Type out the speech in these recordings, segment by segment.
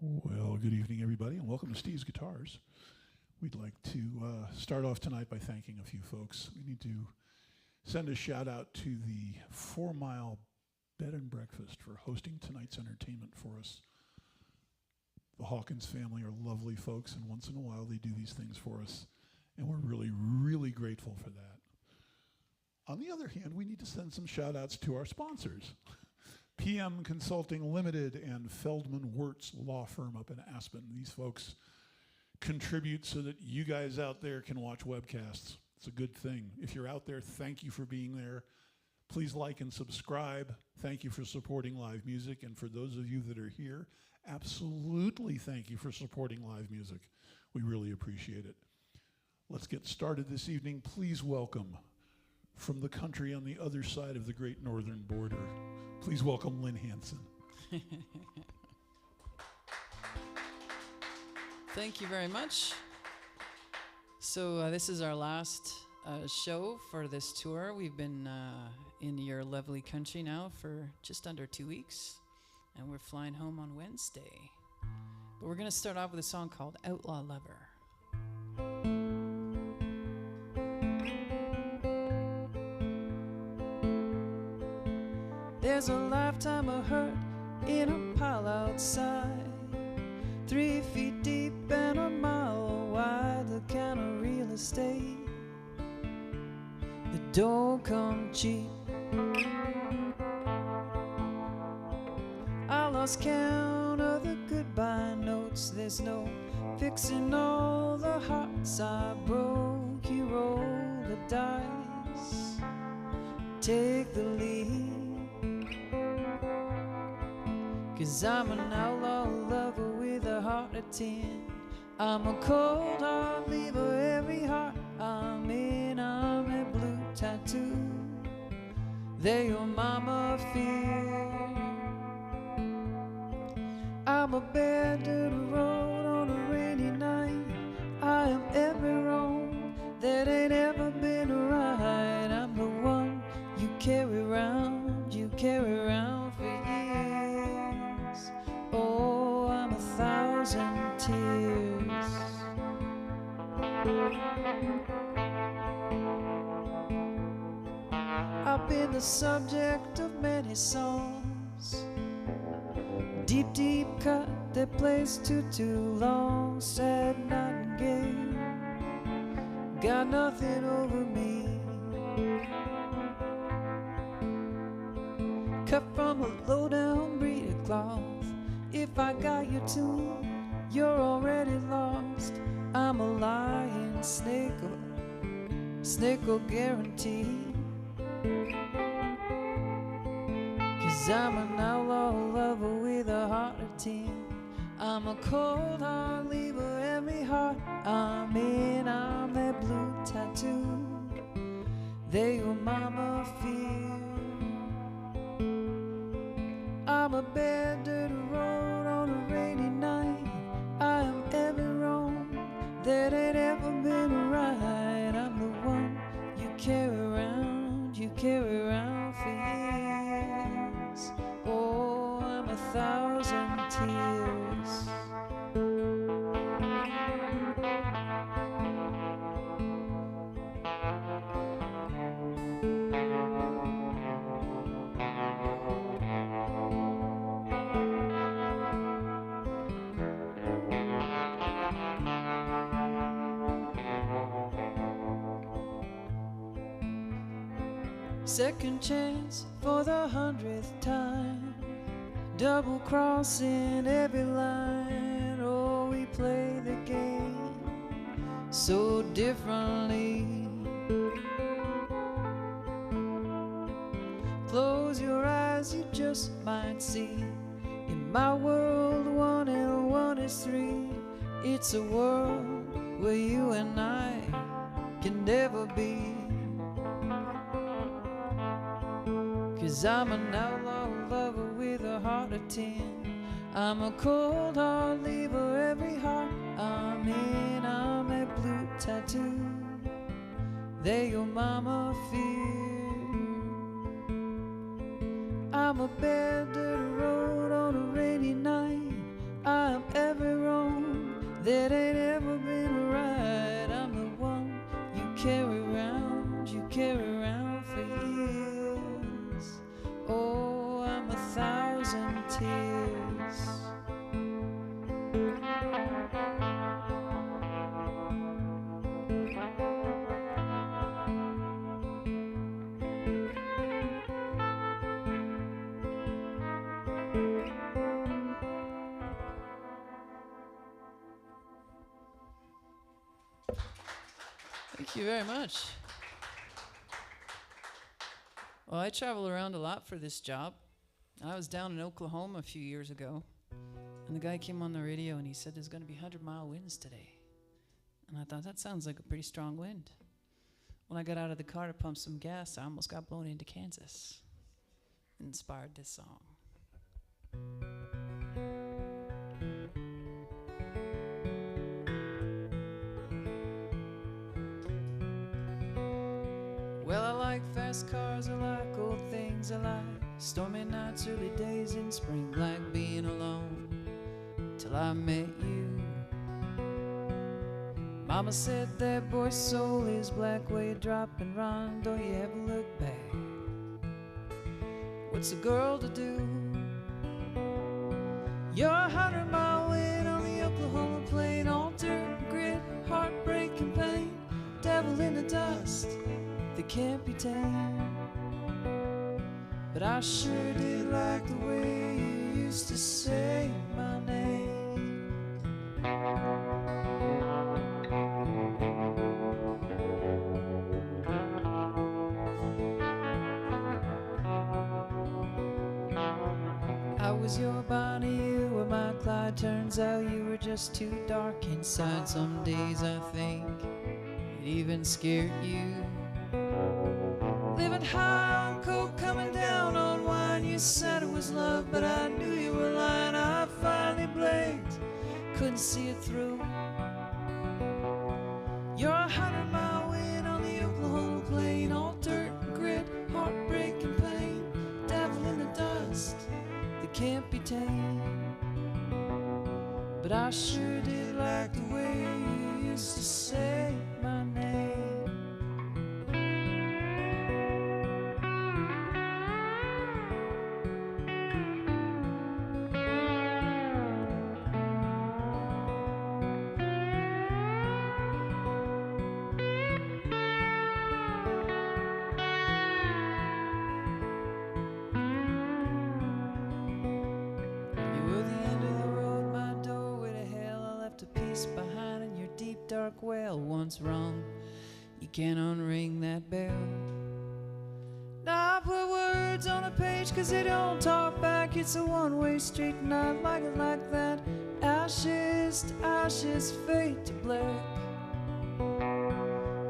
Well, good evening, everybody, and welcome to Steve's Guitars. We'd like to start off tonight by thanking a few folks. We need to send a shout out to the 4 Mile Bed and Breakfast for hosting tonight's entertainment for us. The Hawkins family are lovely folks, and once in a while they do these things for us, and we're really, really grateful for that. On the other hand, we need to send some shout outs to our sponsors. PM Consulting Limited and Feldman Wirtz Law Firm up in Aspen. These folks contribute so that you guys out there can watch webcasts. It's a good thing. If you're out there, thank you for being there. Please like and subscribe. Thank you for supporting live music. And for those of you that are here, absolutely thank you for supporting live music. We really appreciate it. Let's get started this evening. Please welcome, from the country on the other side of the great northern border, please welcome Lynne Hanson. Thank you very much. So this is our last show for this tour. We've been in your lovely country now for just under 2 weeks, and we're flying home on Wednesday. But we're going to start off with a song called Outlaw Lover. There's a lifetime of hurt in a pile outside, 3 feet deep and a mile wide, the kind of real estate that don't come cheap. I lost count of the goodbye notes. There's no fixing all the hearts I broke. You roll the dice, take the lead. 'Cause I'm an outlaw lover with a heart of tin. I'm a cold heart leaver, every heart I'm in. I'm a blue tattoo that your mama feared. I'm a bed to the road on a rainy night. I am every wrong that ain't ever been right. I'm the one you carry around for years. Oh, I'm 1,000 tears. I've been the subject of many songs, deep, deep cut that plays too long. Sad nightingale, got nothing over me. Cut from a low-down breed of cloth. If I got your tune, you're already lost. I'm a lying snake or guarantee. 'Cause I'm an outlaw lover with a heart of tin. I'm a cold heart leaver, every heart I'm in. I'm that blue tattoo that your mama feared. I'm a bed to the road on a rainy night. I am every wrong that ain't ever been right. I'm the one you carry around for years. Oh, I'm 1,000 tears. Second chance for the 100th time, double crossing every line. Oh, we play the game so differently. Close your eyes, you just might see. In my world, 1 and 1 is 3. It's a world where you and I can never be. 'Cause I'm an outlaw lover with a heart of tin. I'm a cold heart leaver, every heart I'm in. I'm a blue tattoo that your mama feared. I'm a bed to the road on a rainy night. I am tears. Thank you very much. Well, I travel around a lot for this job. I was down in Oklahoma a few years ago, and the guy came on the radio and he said there's going to be 100-mile winds today. And I thought, that sounds like a pretty strong wind. When I got out of the car to pump some gas, I almost got blown into Kansas. It inspired this song. Well, I like fast cars, I like old things, I like stormy nights, early days in spring, like being alone till I met you. Mama said that boy's soul is black, where you drop and run, don't you ever look back. What's a girl to do? You're 100-mile wind on the Oklahoma plain, all dirt and grit, heartbreak and pain, devil in the dust that can't be tamed. But I sure did like the way you used to say my name. I was your Bonnie, you were my Clyde. Turns out you were just too dark inside. Some days I think it even scared you. Living high on coke, coming down on wine. You said it was love, but I knew you were lying. I finally blinked, couldn't see it through. You're 100-mile wind on the Oklahoma plain, all dirt and grit, heartbreak and pain, devil in the dust that can't be tamed. But I sure did like the way you used to say my name. Behind in your deep dark well, once wrong, you can't unring that bell. Now I put words on a page 'cause they don't talk back. It's a one-way street and I like it like that. Ashes to ashes, fade to black.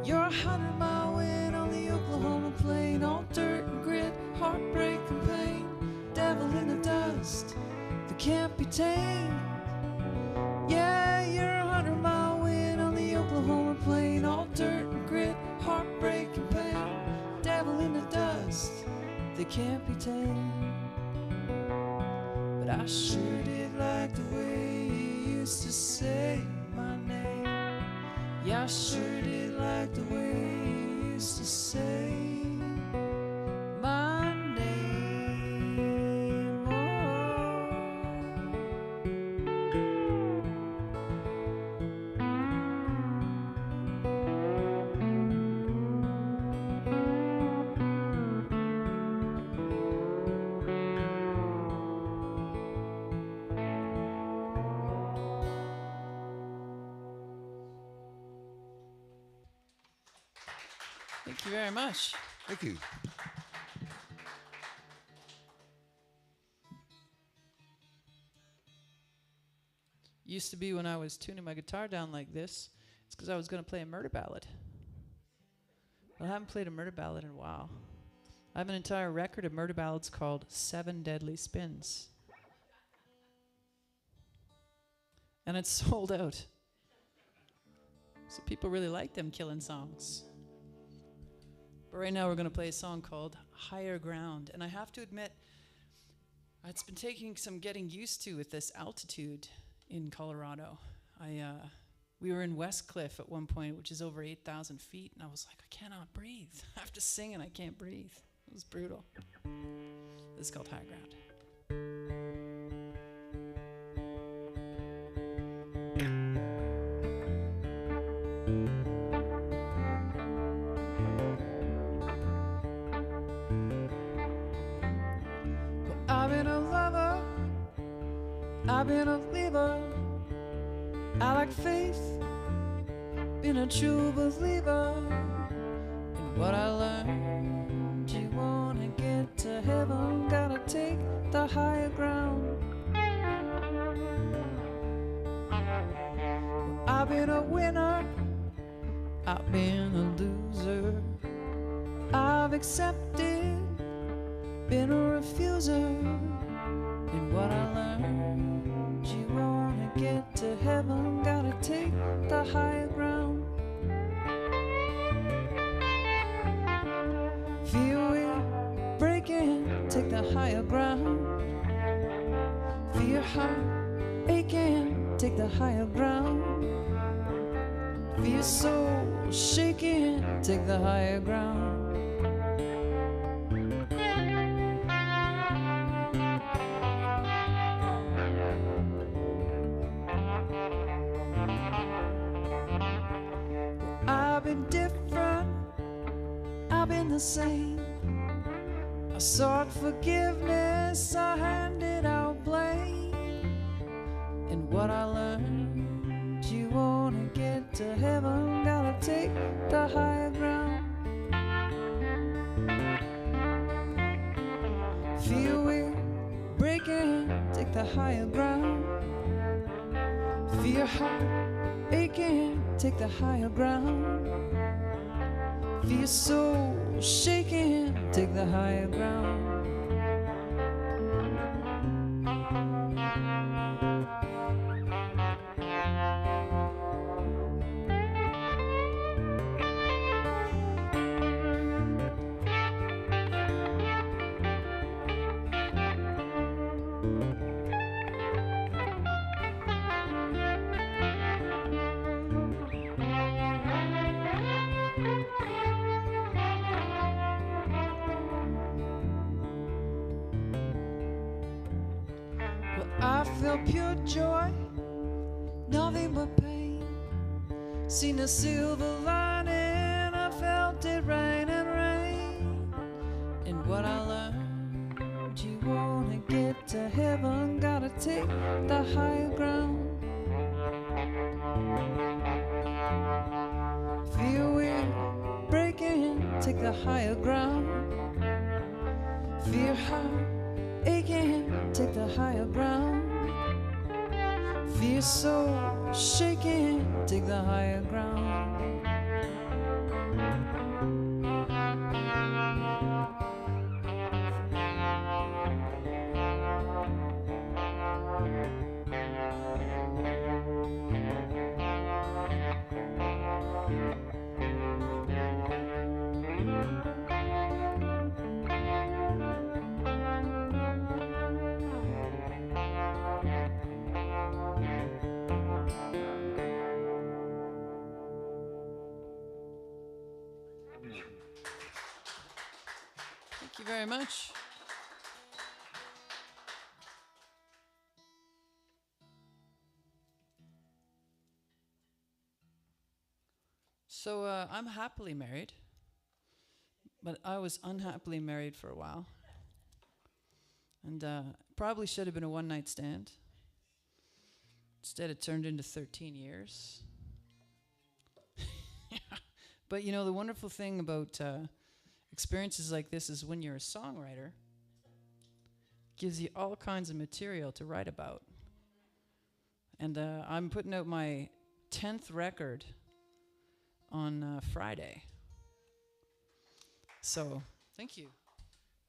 You're 100-mile wind on the Oklahoma plain, all dirt and grit, heartbreak and pain, devil in the dust that can't be tamed. Yeah, you're 100-mile wind on the Oklahoma plain, all dirt and grit, heartbreak and pain, devil in the dust that can't be tamed. But I sure did like the way you used to say my name. Yeah, I sure did like the way you used to say my name. Thank you very much. Thank you. Used to be when I was tuning my guitar down like this, it's because I was going to play a murder ballad. Well, I haven't played a murder ballad in a while. I have an entire record of murder ballads called 7 Deadly Spins. And it's sold out. So people really like them killing songs. But right now we're going to play a song called Higher Ground. And I have to admit, it's been taking some getting used to with this altitude in Colorado. We were in West Cliff at one point, which is over 8,000 feet, and I was like, I cannot breathe. I have to sing and I can't breathe. It was brutal. This is called High Ground. I've been a believer, I like faith, been a true believer in what I learned. You wanna get to heaven, gotta take the higher ground. I've been a winner, I've been a loser, I've accepted, been a refuser in what I learned. You wanna get to heaven, gotta take the higher ground. Feel it breaking, take the higher ground. Feel your heart aching, take the higher ground. Feel your soul shaking, take the higher ground. I've been different, I've been the same. I sought forgiveness, I handed out blame. And what I learned, you wanna get to heaven, gotta take the higher ground. Feel it breaking, take the higher ground. Feel your heart aching, take the higher ground. Feel your soul shaking, take the higher ground. I felt pure joy, nothing but pain. Seen a silver lining, I felt it rain and rain. And what I learned, you wanna get to heaven, gotta take the higher ground. Feel it breaking, take the higher ground. Feel your heart aching, take the higher ground. Feel your soul shaking, take the higher ground. Thank you very much. So I'm happily married, but I was unhappily married for a while. And probably should have been a one-night stand. Instead, it turned into 13 years. But you know, the wonderful thing about experiences like this is when you're a songwriter, it gives you all kinds of material to write about. And I'm putting out my 10th record on Friday. So, thank you.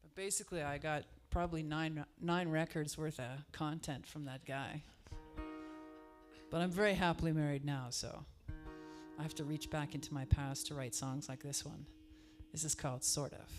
But basically, I got probably nine records worth of content from that guy. But I'm very happily married now, so I have to reach back into my past to write songs like this one. This is called Sort of.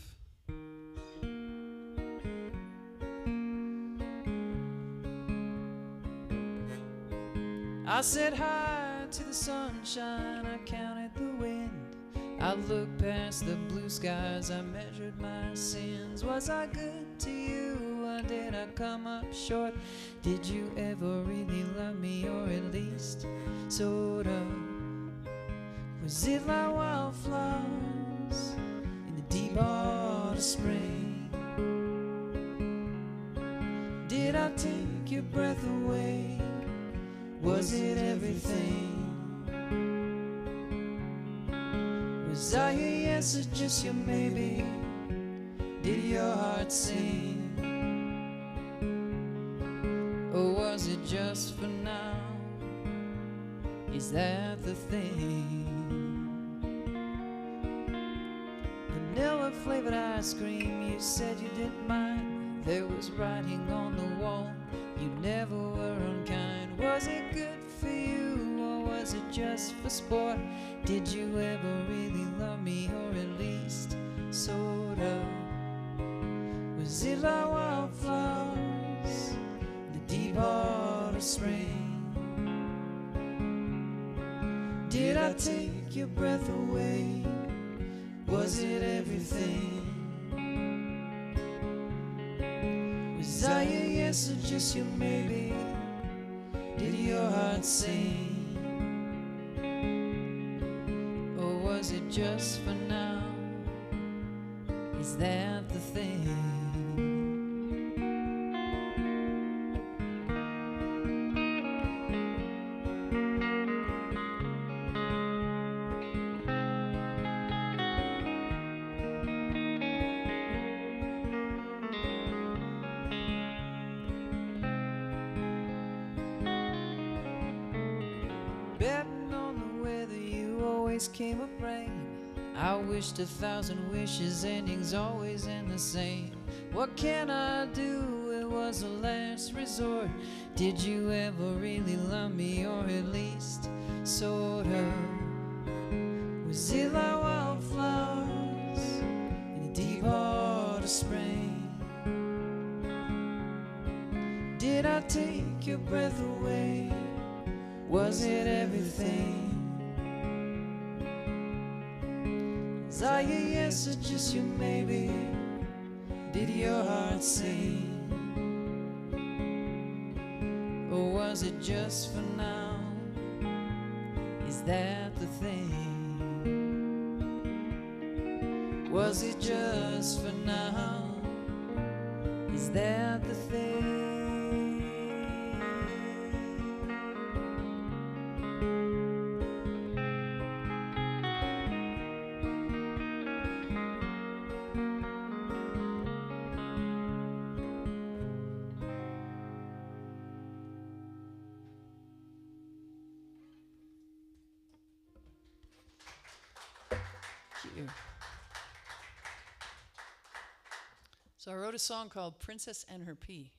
I said hi to the sunshine, I counted the wind, I looked past the blue skies, I measured my sins. Was I good to you, or did I come up short? Did you ever really love me, or at least sort of? Was it like wildflowers in the deep heart of spring? Did I take take your breath away? Was it everything? Was I your yes or just your maybe? Did your heart sing? Or was it just for now? Is that the thing? Vanilla flavored ice cream, you said you didn't mind. There was writing on the wall, you never were unkind. Was it good for you, or was it just for sport? Did you ever really love me, or at least sort of? Was it like wildflowers in the deep heart of spring? Did I take your breath away? Was it everything? Was I your yes or just your maybe? Did your heart sing? Or was it just for now? Is that the thing? Betting on the weather, you always came up rain. I wished 1,000 wishes, endings always end the same. What can I do? It was a last resort. Did you ever really love me, or at least sort of? Was it like wildflowers in the deep heart of spring? Did I take your breath away? Was it everything? Was I your yes or just your maybe? Did your heart sing? Or was it just for now? Is that the thing? Was it just for now? Is that the thing? So I wrote a song called Princess and Her Pea.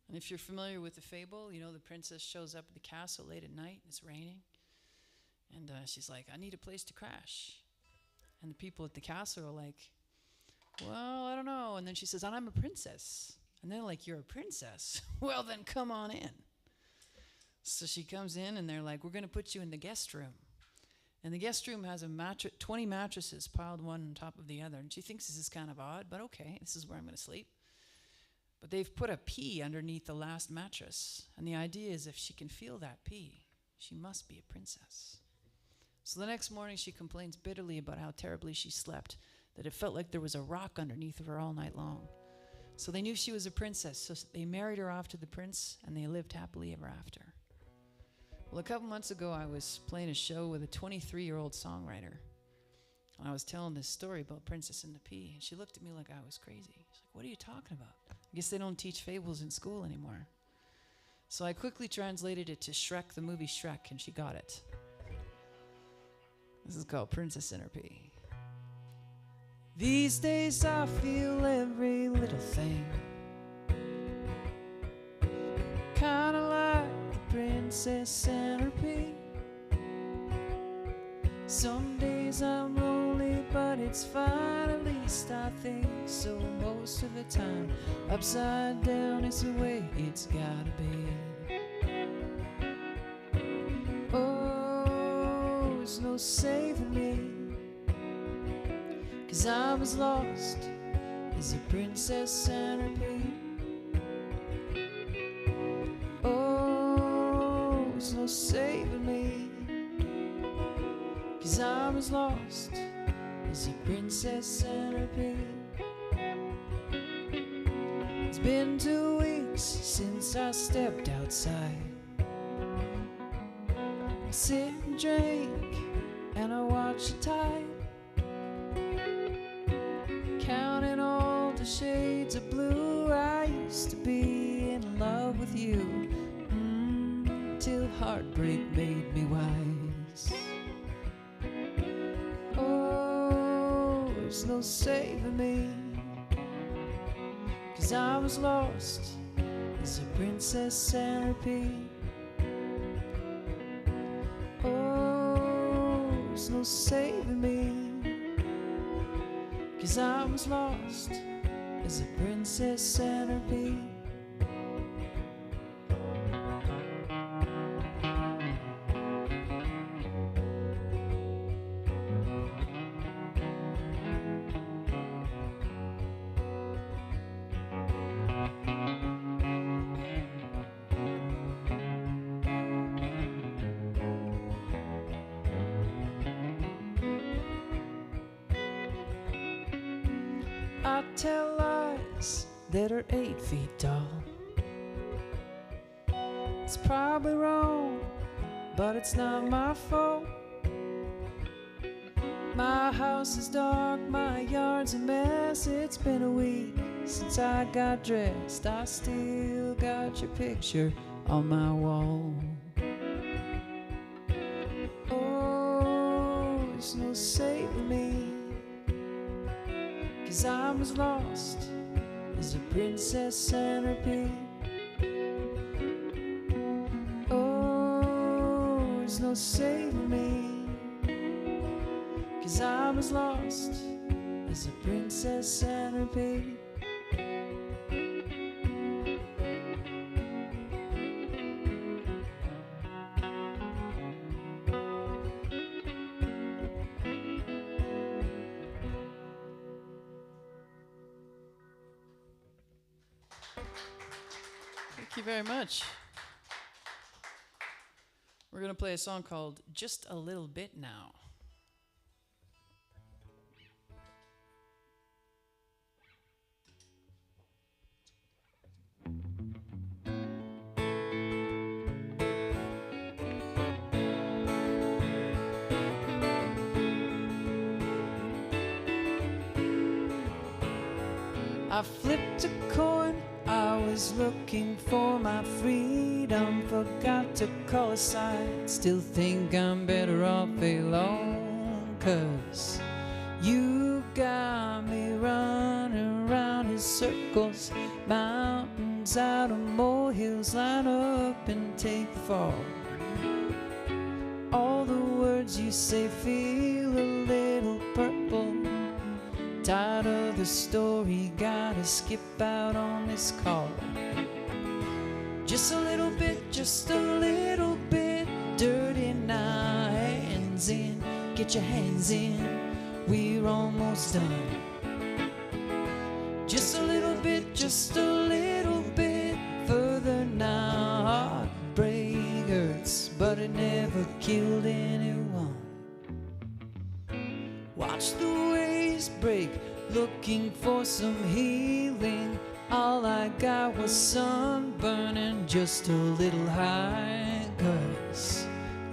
And if you're familiar with the fable, you know the princess shows up at the castle late at night, it's raining, and she's like, I need a place to crash. And the people at the castle are like, well, I don't know. And then she says, and I'm a princess. And they're like, you're a princess? Well, then come on in. So she comes in, and they're like, we're going to put you in the guest room. And the guest room has 20 mattresses piled one on top of the other. And she thinks this is kind of odd, but okay, this is where I'm going to sleep. But they've put a pea underneath the last mattress. And the idea is if she can feel that pea, she must be a princess. So the next morning she complains bitterly about how terribly she slept, that it felt like there was a rock underneath of her all night long. So they knew she was a princess, so they married her off to the prince, and they lived happily ever after. Well, a couple months ago, I was playing a show with a 23-year-old songwriter. And I was telling this story about Princess and the Pea. And she looked at me like I was crazy. She's like, what are you talking about? I guess they don't teach fables in school anymore. So I quickly translated it to Shrek, the movie Shrek, and she got it. This is called Princess and Her Pea. These days I feel every little thing, kinda like the princess and her pea. Some days I'm lonely, but it's fine, at least I think so. Most of the time, upside down is the way it's gotta be. Oh, there's no saving me, 'cause I'm as lost as a princess and her pea. Oh, there's no saving me, 'cause I'm as lost as a princess and her pea. It's been 2 weeks since I stepped outside. I sit and drink and I watch the tide, counting all the shades of blue. I used to be in love with you, till heartbreak made me wise. Oh, there's no saving me, 'cause I was lost as a princess centipede. Oh, there's no saving me, 'cause I was lost as a princess centipede. I tell lies that are 8 feet tall. It's probably wrong, but it's not my fault. My house is dark, my yard's a mess. It's been a week since I got dressed. I still got your picture on my wall. Oh, there's no saving me, 'cause I was lost as a princess centipede. Oh, there's no saving me, 'cause I was lost as a princess centipede. Thank you very much. We're going to play a song called Just a Little Bit Now. I flipped a coin, I was looking for my freedom. Forgot to call a sign, still think I'm better off alone. 'Cause you got me running around in circles. Mountains out of molehills, line up and take the fall. All the words you say feel a little purple. Tired of the story, gotta skip out on this call. Just a little bit, just a little bit dirty now. Hands in, get your hands in, we're almost done. Just a little bit, just a little bit further now. Heartbreak hurts, but it never killed anyone. Watch the waves break, looking for some healing. All I got was sunburn and just a little high. 'Cause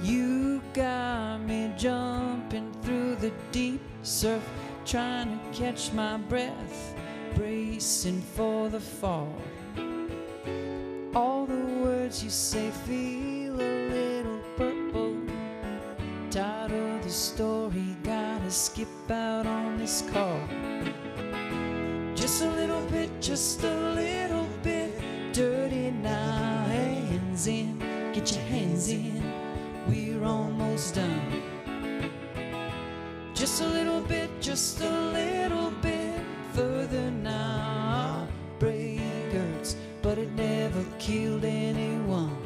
you got me jumping through the deep surf, trying to catch my breath, bracing for the fall. All the words you say feel a little purple. Tired of the story, gotta skip out on this call. Just a little bit, just a little bit dirty now. Hands in, get your hands in, we're almost done. Just a little bit, just a little bit further now. Break hurts, but it never killed anyone.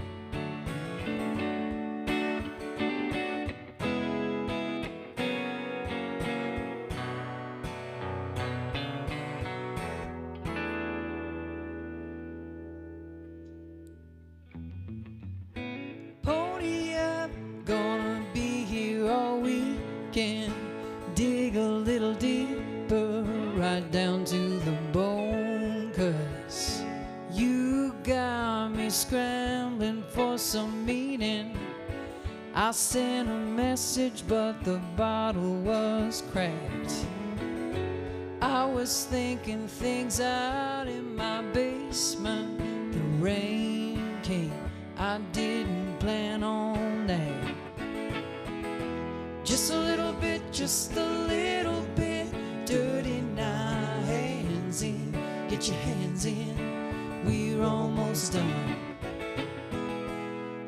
Pony up, gonna be here all weekend. Dig a little deeper, right down to the bone. 'Cause you got scrambling for some meaning. I sent a message, but the bottle was cracked. I was thinking things out in my basement. The rain came, I didn't plan on that. Just a little bit, just a little bit dirty now. Hands in, get your hands in, we're almost done.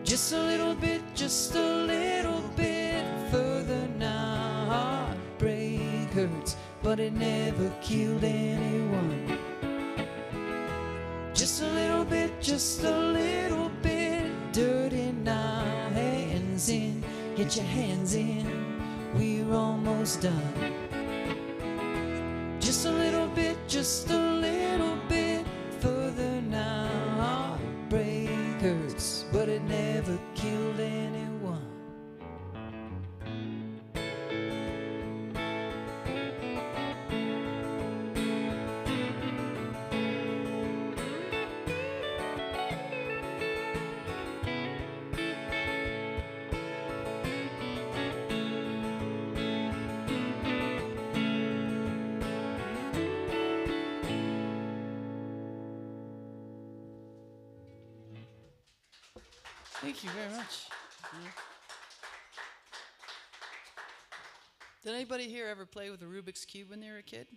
Just a little bit, just a little bit further now. Heartbreak hurts, but it never killed anyone. Just a little bit, just a little bit dirty now. Hands in, get your hands in, we're almost done. Just a little bit, just a little bit further now. Heartbreak hurts, but it never killed anyone. Thank you very much. Did anybody here ever play with a Rubik's Cube when they were a kid?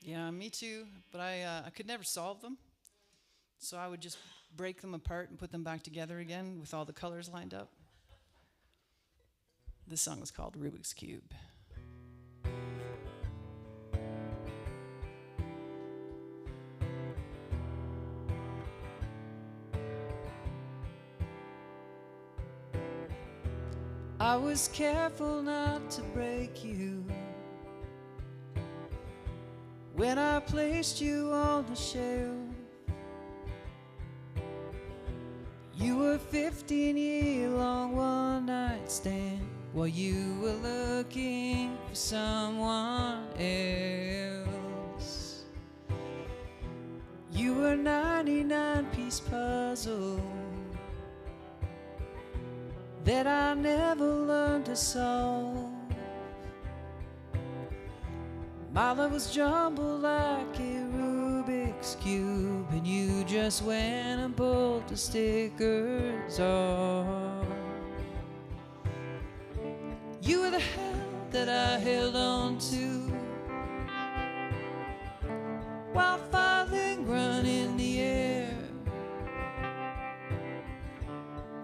Yeah, me too, but I could never solve them. So I would just break them apart and put them back together again with all the colors lined up. This song is called Rubik's Cube. I was careful not to break you when I placed you on the shelf. You were 15-year-long one night stand while you were looking for someone else. You were 99-piece puzzle that I never learned to solve. My love was jumbled like a Rubik's Cube, and you just went and pulled the stickers off. You were the hand that I held on to while falling run in the air.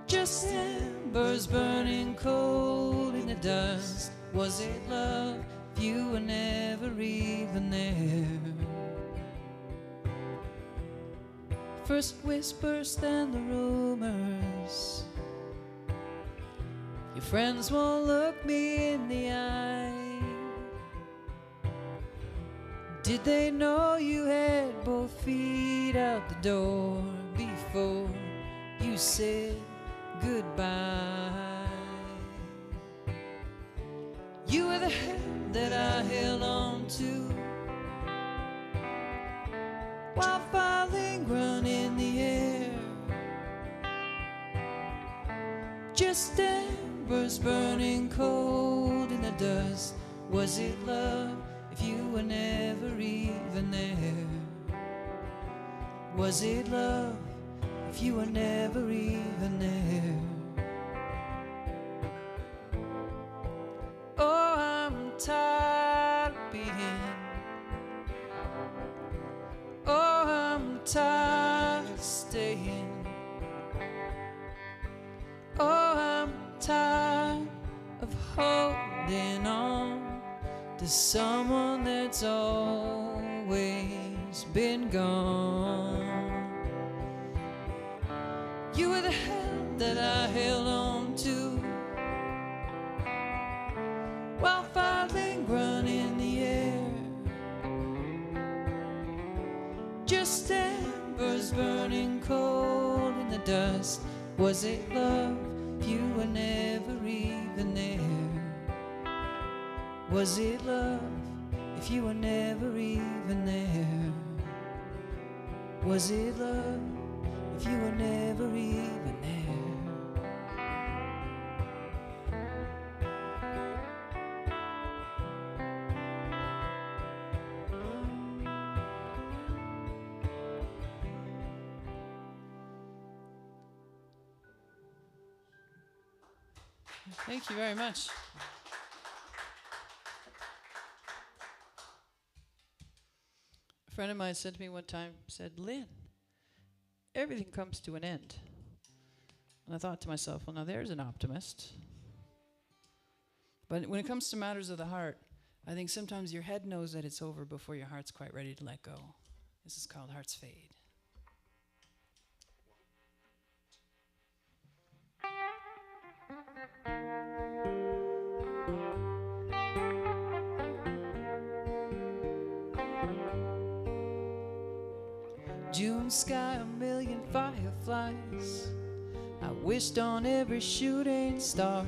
Just embers burning cold in the dust. Was it love if you were never even there? First whispers, then the rumors. Your friends won't look me in the eye. Did they know you had both feet out the door before you said goodbye? You were the hand that I held on to while falling run in the air. Just embers burning cold in the dust. Was it love if you were never even there? Was it love if you were never even there? Oh, I'm tired of being. Oh, I'm tired of staying. Oh, I'm tired of holding on to someone that's always been gone. You were the hand that I held on to while falling run in the air. Just embers burning cold in the dust. Was it love if you were never even there? Was it love if you were never even there? Was it love if Thank you very much. A friend of mine said to me one time, said, Lynn, everything comes to an end. And I thought to myself, well, now there's an optimist. But when it comes to matters of the heart, I think sometimes your head knows that it's over before your heart's quite ready to let go. This is called Hearts Fade. June sky, a million fireflies. I wished on every shooting star.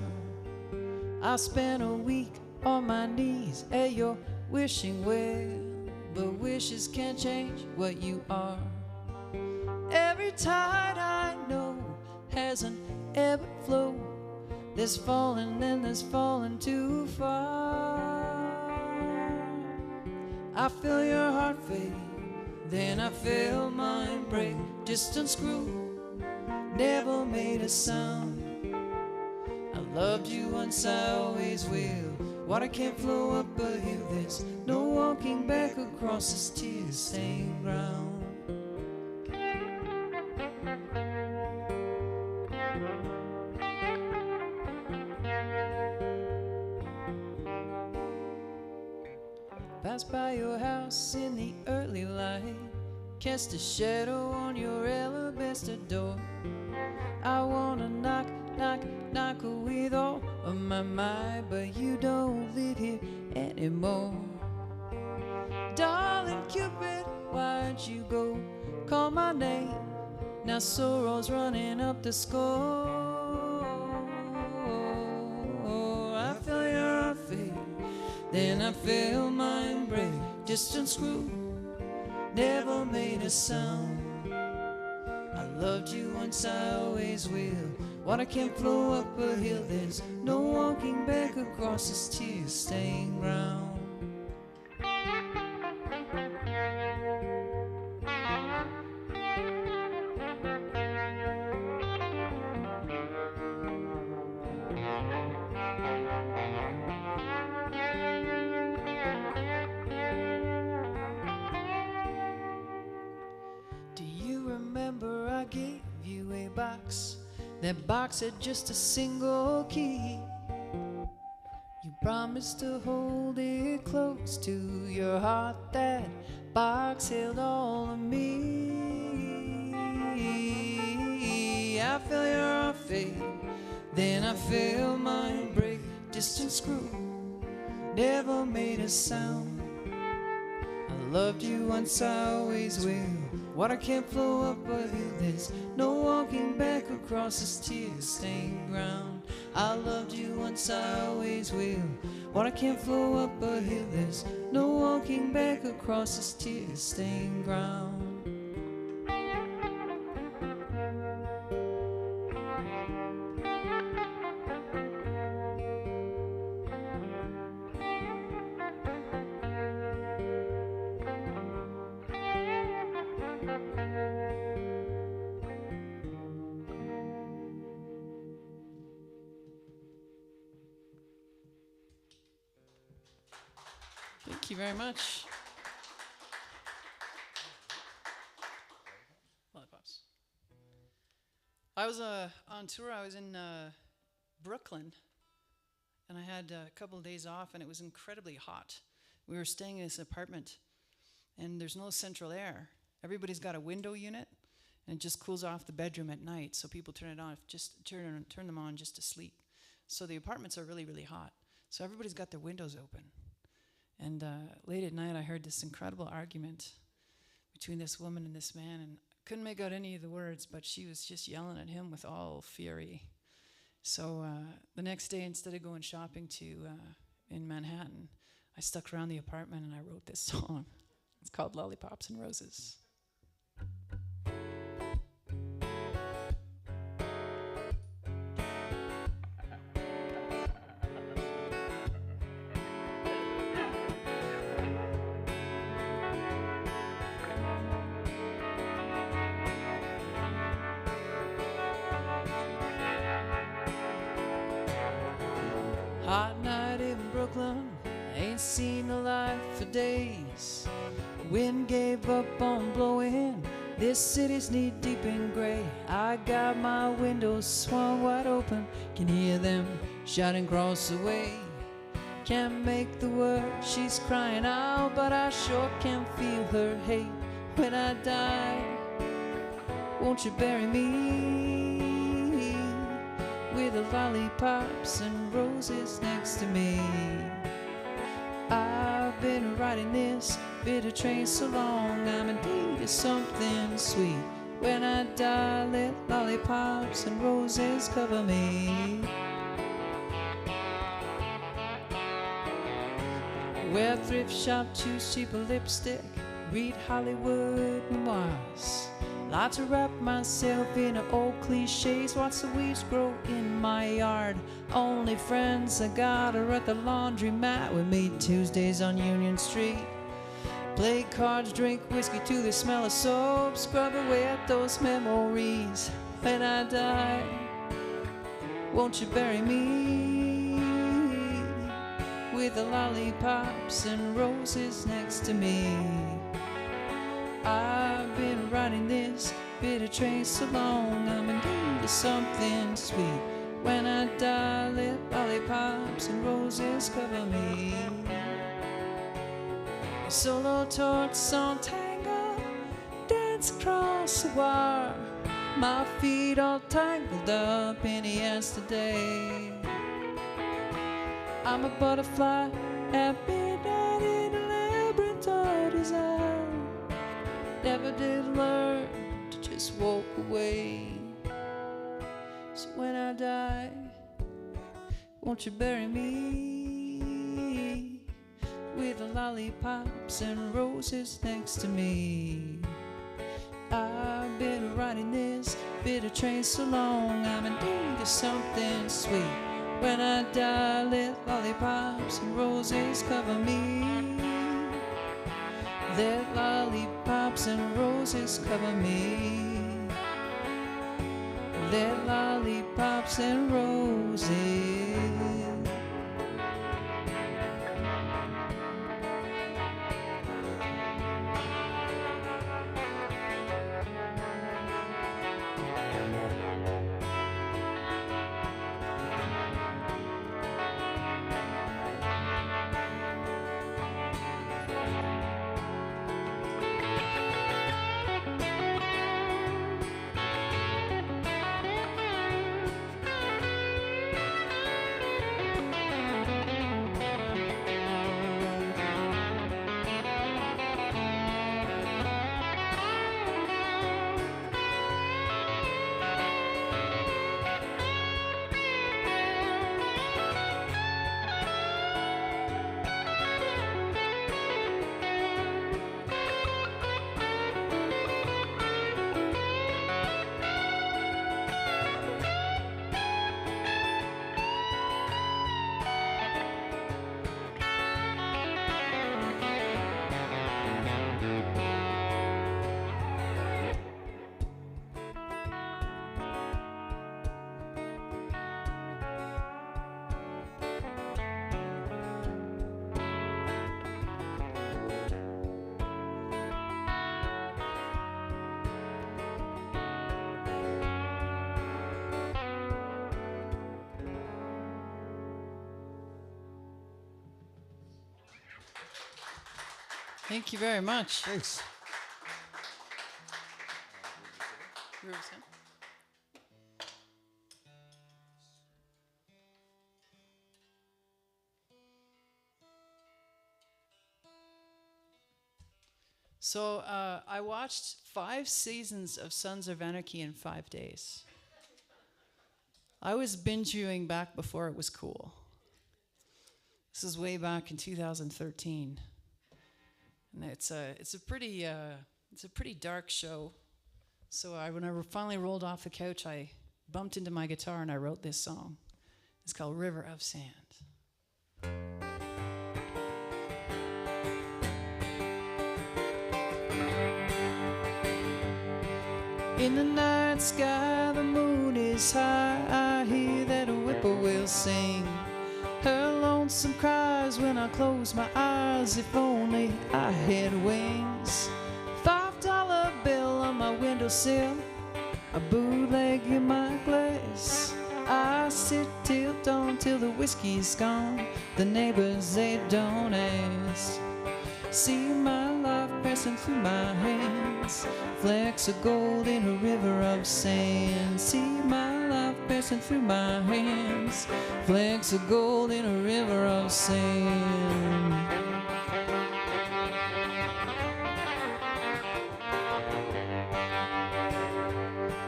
I spent a week on my knees at your wishing well, but wishes can't change what you are. Every tide I know has an ebb and flow. There's falling and there's falling too far. I feel your heart fade, then I feel mine break. Just unscrew, never made a sound. I loved you once, I always will. Water can't flow up a hill. There's no walking back across this tear-stained ground. Passed by your house in the early light, cast a shadow on your alabaster door. I wanna knock, knock, knock with all of my might, but you don't live here anymore. Darling Cupid, why'd you go? Call my name, now sorrow's running up the score. I feel your heart fade, then I feel mine break. Just unscrew, never made a sound. I loved you once, I always will. Water can't flow up a hill. There's no walking back across this tear-stained ground. Do you remember I gave you a box? That box had just a single key. You promised to hold it close to your heart. That box held all of me. I feel your heart fade, then I feel mine break. Distant screw, never made a sound. I loved you once, I always will. Water can't flow up a hill. There's no walking back across this tear-stained ground. I loved you once, I always will. Water can't flow up a hill. There's no walking back across this tear-stained ground. Thank you very much. Lollipops. I was on tour. I was in Brooklyn, and I had a couple of days off, and it was incredibly hot. We were staying in this apartment, and there's no central air. Everybody's got a window unit, and it just cools off the bedroom at night, so people turn it on, just turn them on just to sleep. So the apartments are really, really hot. So everybody's got their windows open. And late at night, I heard this incredible argument between this woman and this man, and I couldn't make out any of the words, but she was just yelling at him with all fury. So the next day, instead of going shopping in Manhattan, I stuck around the apartment and I wrote this song. It's called Lollipops and Roses. Hot night in Brooklyn, ain't seen the light for days. Wind gave up on blowing, this city's knee deep in gray. I got my windows swung wide open, can hear them shouting across the way. Can't make the words she's crying out, but I sure can feel her hate. When I die, won't you bury me with the lollipops and roses next to me? I've been riding this bitter train so long, I'm in need of something sweet. When I die, let lollipops and roses cover me. Wear thrift shop, choose cheaper lipstick, read Hollywood memoirs. Like to wrap myself in old cliches, watch the weeds grow in my yard. Only friends I got are at the laundromat. We meet Tuesdays on Union Street. Play cards, drink whiskey to the smell of soap, scrub away at those memories. When I die, won't you bury me with the lollipops and roses next to me? I've been riding this bitter train so long, I'm in need of something sweet. When I die, let lollipops and roses cover me. Solo torch on tango, dance across the wire. My feet all tangled up in yesterday. I'm a butterfly at midnight in a labyrinth of desire. Never did learn to just walk away. So when I die, won't you bury me with the lollipops and roses next to me? I've been riding this bitter train so long, I'm in need of something sweet. When I die, let lollipops and roses cover me. Let lollipops and roses cover me. Let lollipops and roses. Thank you very much. Thanks. Riverside. So I watched 5 seasons of Sons of Anarchy in 5 days. I was binge viewing back before it was cool. This is way back in 2013. And it's a pretty dark show. So when I finally rolled off the couch, I bumped into my guitar and I wrote this song. It's called River of Sand. In the night sky, the moon is high. I hear that a whippoorwill sing. Her lonesome cries when I close my eyes. If only I had wings. $5 bill on my windowsill, a bootleg in my glass. I sit till dawn till the whiskey's gone. The neighbors, they don't ask. See my life passing through my hands, flecks of gold in a river of sand. See my life passing through my hands, flecks of gold in a river of sand.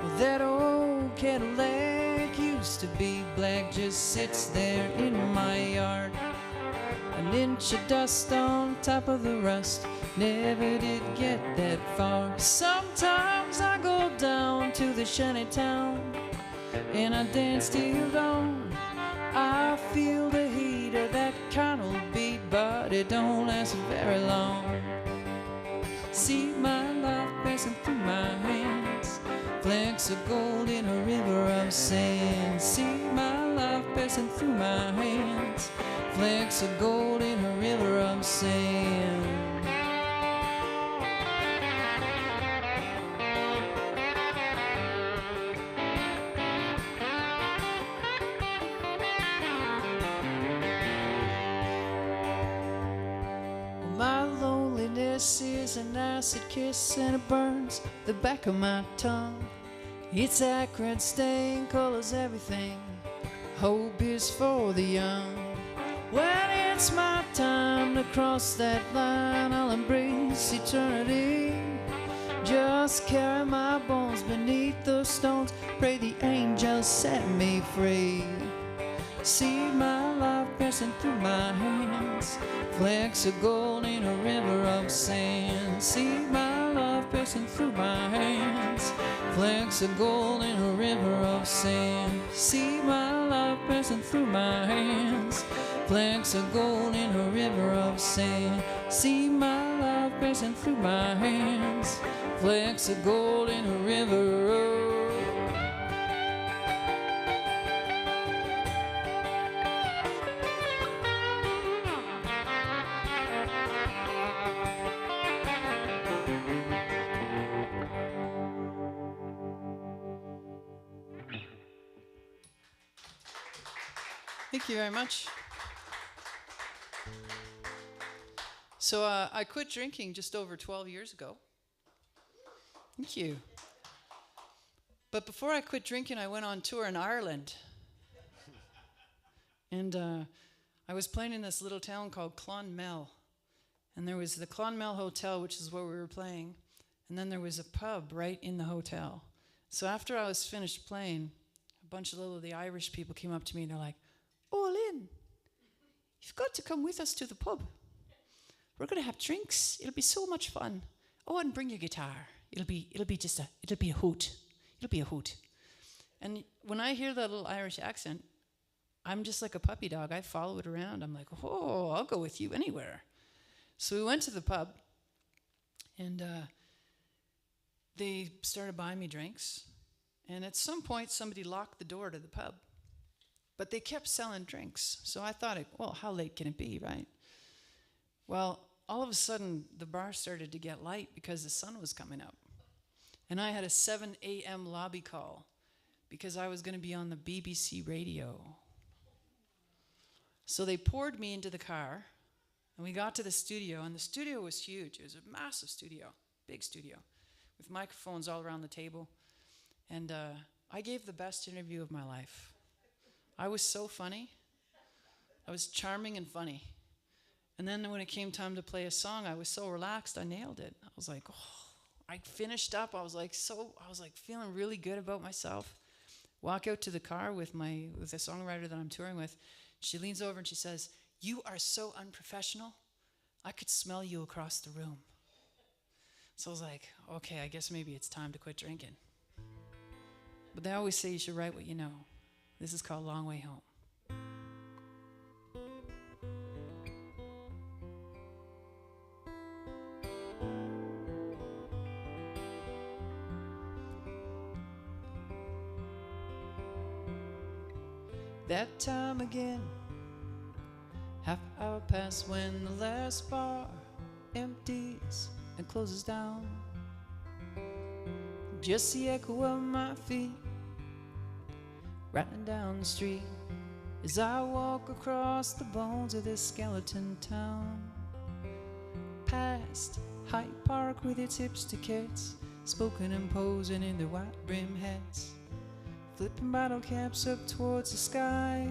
Well, that old Cadillac used to be black, just sits there in my yard. An inch of dust on top of the rust, never did get that far. Sometimes I go down to the shanty town and I dance till dawn. I feel the heat of that carnal beat, but it don't last very long. See my life passing through my hands, flecks of gold in a river of sand. See my life passing through my hands, flecks of gold in a river of sand. My loneliness is an acid kiss and it burns the back of my tongue. Its acrid stain colors everything. Hope is for the young. When it's my time to cross that line, I'll embrace eternity. Just carry my bones beneath the stones, pray the angels set me free. See my life passing through my hands, flecks of gold in a river of sand. See my life passing through my hands, flecks of gold in a river of sand. See my life passing through my hands, flecks of gold in a river of sand. See my life passing through my hands, flecks of gold in a river of. Thank you very much. So I quit drinking just over 12 years ago. Thank you. But before I quit drinking, I went on tour in Ireland. And I was playing in this little town called Clonmel. And there was the Clonmel Hotel, which is where we were playing. And then there was a pub right in the hotel. So after I was finished playing, a bunch of the Irish people came up to me and they're like, "Oh, Lynne, you've got to come with us to the pub. We're going to have drinks. It'll be so much fun. Oh, and bring your guitar. It'll be a hoot. It'll be a hoot." And when I hear that little Irish accent, I'm just like a puppy dog. I follow it around. I'm like, "Oh, I'll go with you anywhere." So we went to the pub, and they started buying me drinks. And at some point, somebody locked the door to the pub. But they kept selling drinks. So I thought, well, how late can it be, right? Well, all of a sudden, the bar started to get light because the sun was coming up. And I had a 7 a.m. lobby call because I was going to be on the BBC radio. So they poured me into the car, and we got to the studio, and the studio was huge. It was a massive studio, big studio, with microphones all around the table. And I gave the best interview of my life. I was so funny. I was charming and funny. And then when it came time to play a song, I was so relaxed, I nailed it. I was like, I finished up. I was like feeling really good about myself. Walk out to the car with the songwriter that I'm touring with. She leans over and she says, "You are so unprofessional. I could smell you across the room." So I was like, okay, I guess maybe it's time to quit drinking. But they always say you should write what you know. This is called Long Way Home. That time again, I'll pass when the last bar empties and closes down. Just the echo of my feet rattling down the street as I walk across the bones of this skeleton town. Past Hyde Park with its hipster kids, spoken and posing in their white brim hats, flipping bottle caps up towards the sky.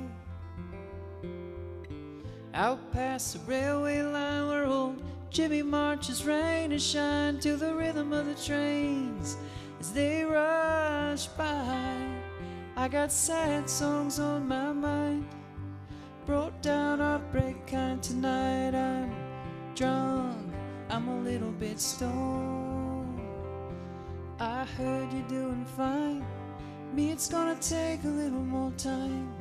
Out past the railway line where old Jimmy marches rain and shine to the rhythm of the trains as they rush by. I got sad songs on my mind, brought down heartbreak kind tonight. I'm drunk, I'm a little bit stoned. I heard you're doing fine, me it's gonna take a little more time.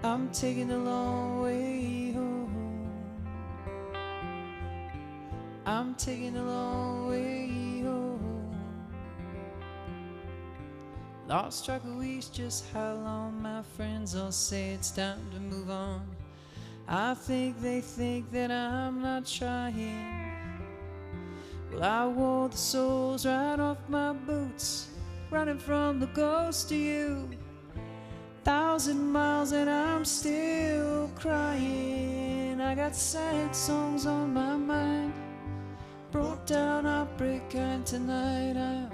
I'm taking the long way home. I'm taking the long way home. Lost track of weeks, just how long my friends all say it's time to move on. I think they think that I'm not trying. Well, I wore the soles right off my boots, running from the ghost of you. 1,000 miles and I'm still crying. I got sad songs on my mind, broke down heartbreak kind tonight. I'm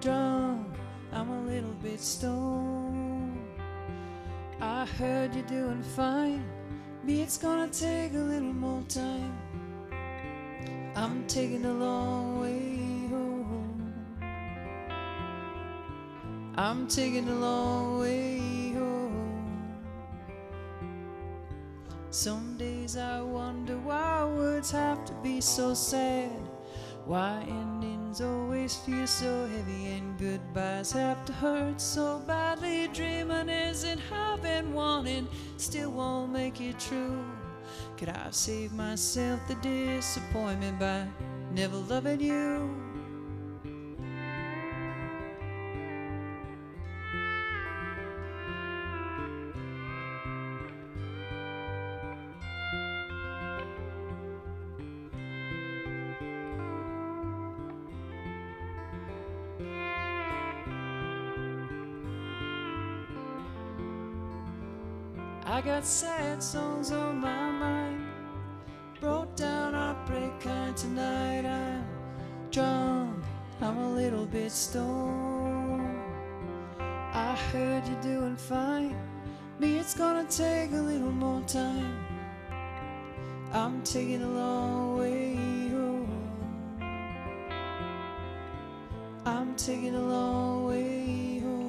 drunk, I'm a little bit stoned. I heard you're doing fine, me it's gonna take a little more time. I'm taking the long way home. I'm taking the long way home. Some days I wonder why words have to be so sad, why endings always feel so heavy and goodbyes have to hurt so badly. Dreaming isn't having wanting, still won't make it true. Could I have saved myself the disappointment by never loving you? I got sad songs on my mind, brought down heartbreak kind tonight. I'm drunk, I'm a little bit stoned. I heard you're doing fine, me it's gonna take a little more time. I'm taking a long way home. I'm taking a long way home.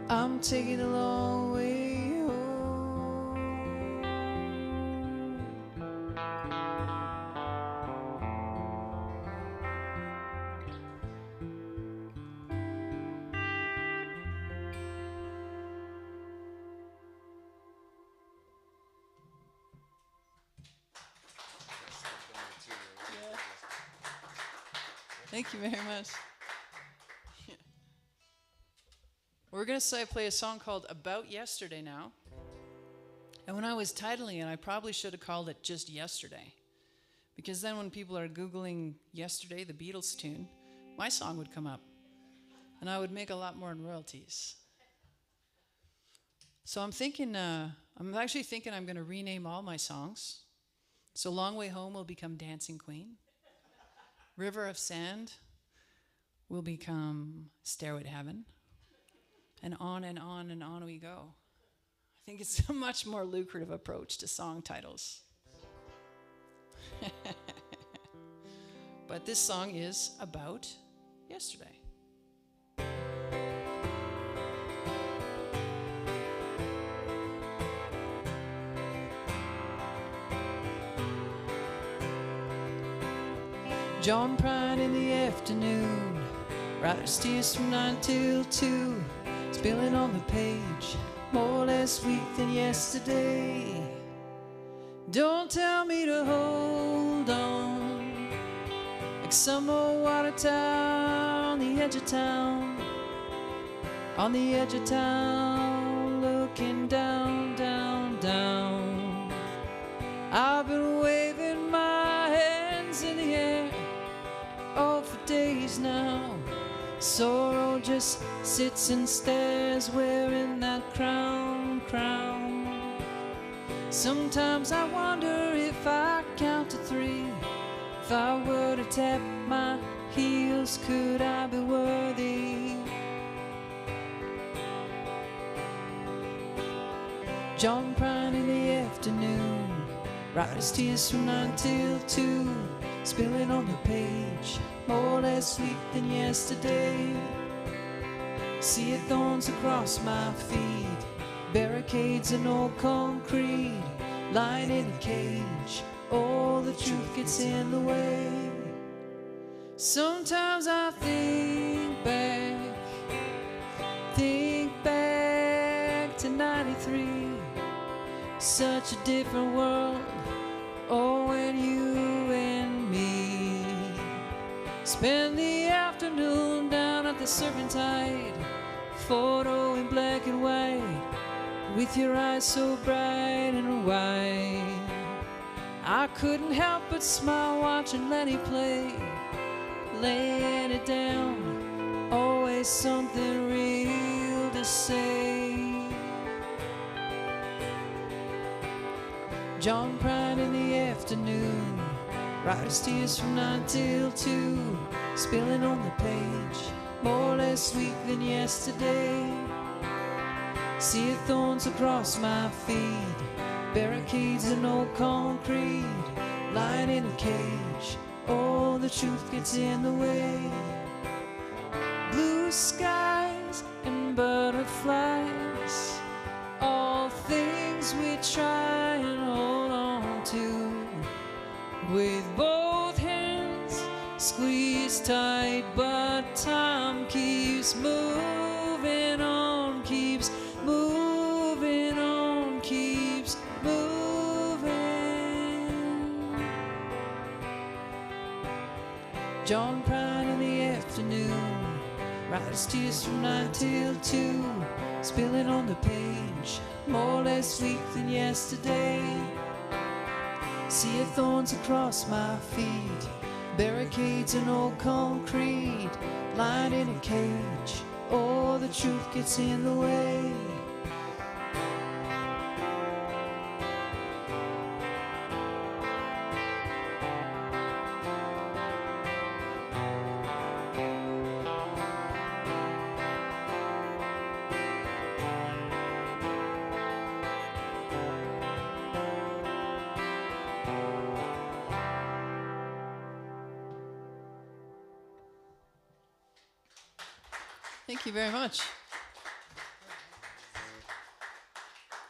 I'm taking a long way home. Thank you very much. We're going to play a song called About Yesterday now. And when I was titling it, I probably should have called it just Yesterday. Because then when people are Googling Yesterday, the Beatles tune, my song would come up. And I would make a lot more in royalties. So I'm actually thinking I'm going to rename all my songs. So Long Way Home will become Dancing Queen. River of Sand will become Stairway to Heaven. And on and on and on we go. I think it's a much more lucrative approach to song titles. But this song is about yesterday. John Prine in the afternoon, writer's tears from 9 till 2. Spilling on the page, more or less weak than yesterday. Don't tell me to hold on, like some old water tower on the edge of town. On the edge of town, looking down, down. years now. Sorrow just sits and stares, wearing that crown. Sometimes I wonder if I count to 3. If I were to tap my heels, could I be worthy? John Prine in the afternoon, write his tears from 9 till 2, spilling on the page, more or less sweet than yesterday. See thorns across my feet, barricades and old concrete, lying in a cage, all the truth gets in the way. Sometimes I think back to 93, such a different world, oh, when you and me spend the afternoon down at the Serpentine, photo in black and white, with your eyes so bright and wide. I couldn't help but smile watching Lenny play, laying it down, always something real to say. John Prine in the afternoon, write his tears from 9 till 2, spilling on the page, more or less sweet than yesterday. See thorns across my feet, barricades and old concrete, lying in a cage, all the truth gets in the way. Blue skies and butterflies, all things we try and hold on to, with both hands squeezed tight, but time keeps moving on, keeps moving on, keeps moving. John Prine in the afternoon, write his tears from 9 till 2, spilling on the page, more or less sweet than yesterday. See thorns across my feet, barricades and old concrete, lying in a cage, oh, the truth gets in the way. Thank you very much.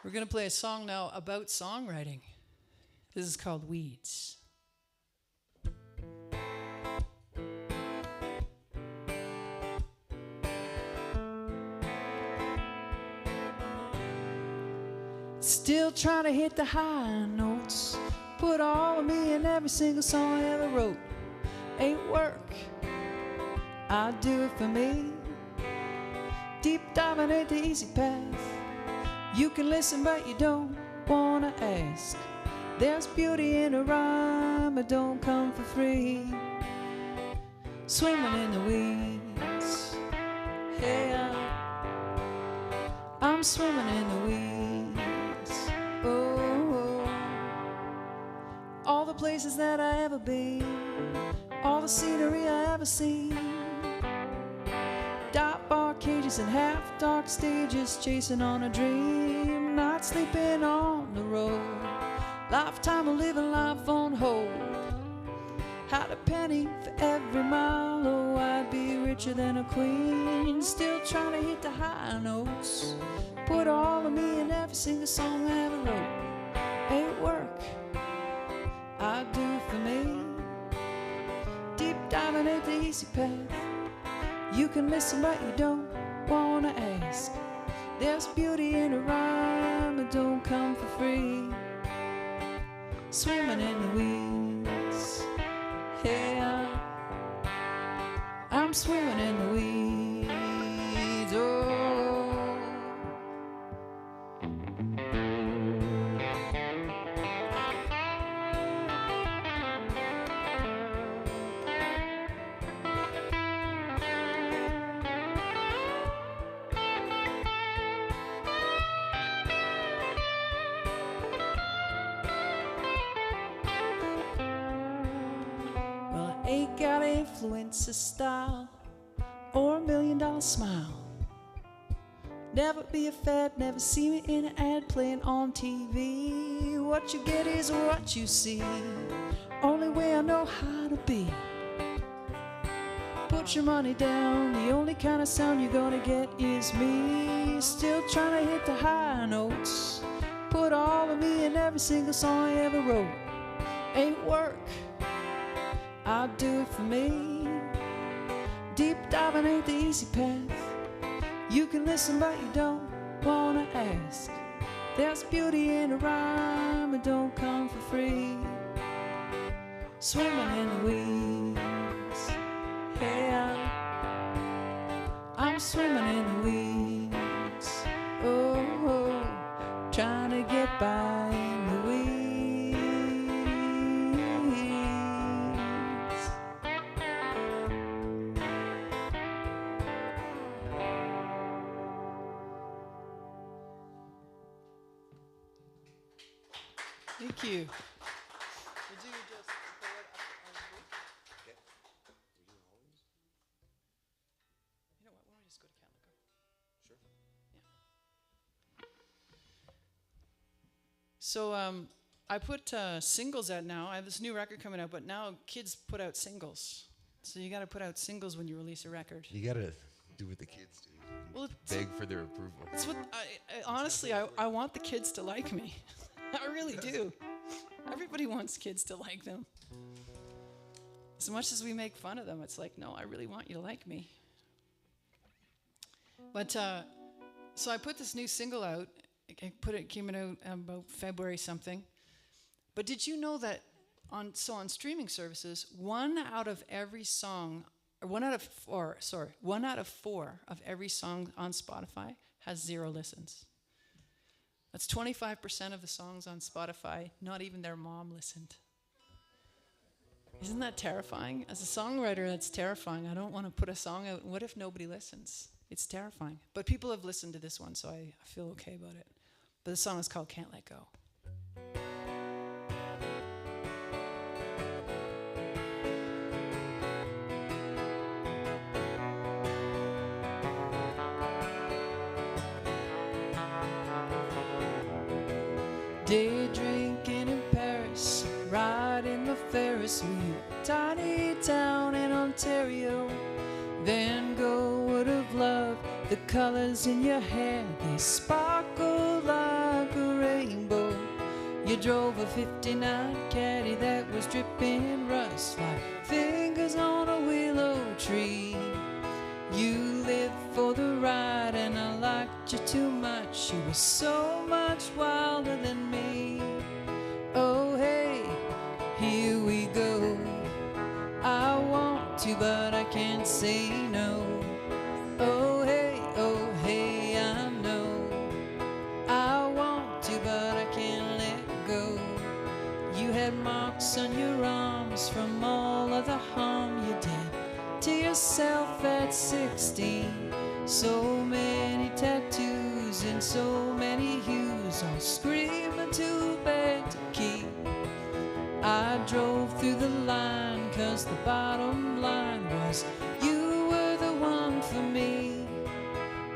We're going to play a song now about songwriting. This is called Weeds. Still trying to hit the high notes, put all of me in every single song I ever wrote. Ain't work, I do it for me. Deep diving ain't the easy path. You can listen but you don't wanna ask. There's beauty in a rhyme, it don't come for free. Swimming in the weeds, yeah, I'm swimming in the weeds. Oh, all the places that I ever been, all the scenery I ever seen, dark bar cages and half-dark stages, chasing on a dream, not sleeping on the road. Lifetime of living life on hold. Had a penny for every mile, oh, I'd be richer than a queen. Still trying to hit the high notes, put all of me in every single song I ever wrote. Ain't work, I do it for me. Deep diving ain't the easy path. You can listen but you don't wanna ask. There's beauty in a rhyme, it don't come for free. Swimming in the weeds, yeah, I'm swimming in the weeds, oh. got influence, a style, or $1 million smile. Never be a fad, never see me in an ad playing on TV. What you get is what you see. Only way I know how to be. Put your money down, the only kind of sound you're gonna get is me. Still trying to hit the high notes. Put all of me in every single song I ever wrote. Ain't work, I'll do it for me. Deep diving ain't the easy path. You can listen but you don't wanna ask. There's beauty in a rhyme, it don't come for free. Swimming in the weeds, yeah, I'm swimming in the weeds. Oh, oh, trying to get by in the weeds. Thank you. Would you just pull it up on the group? You know what? Why don't we just go to Calico? Sure. Yeah. So I put singles out now. I have this new record coming out, but now kids put out singles. So you got to put out singles when you release a record. You gotta do what the kids do. Well, Beg for their approval. That's what honestly, I want the kids to like me. I really do. Everybody wants kids to like them. As much as we make fun of them, it's like, no, I really want you to like me. But so I put this new single out. It came out about February something. But did you know that on streaming services, one out of four of every song on Spotify has 0 listens. That's 25% of the songs on Spotify, not even their mom listened. Isn't that terrifying? As a songwriter, that's terrifying. I don't want to put a song out. What if nobody listens? It's terrifying. But people have listened to this one, so I feel okay about it. But the song is called Can't Let Go. Day drinking in Paris, riding the Ferris wheel, tiny town in Ontario. Van Gogh would have loved the colors in your hair, they sparkle like a rainbow. You drove a '59 Caddy that was dripping rust like fingers on a willow tree. You lived for the ride and I liked you too much. You were so much wilder than me. Oh hey, here we go. I want to but I can't say no. Oh hey, I know. I want to but I can't let go. You had marks on your arms from all of the harm you did to yourself at 16. So many tattoos and so many hues, all screaming too bad to keep. I drove through the line 'cause the bottom line was you were the one for me.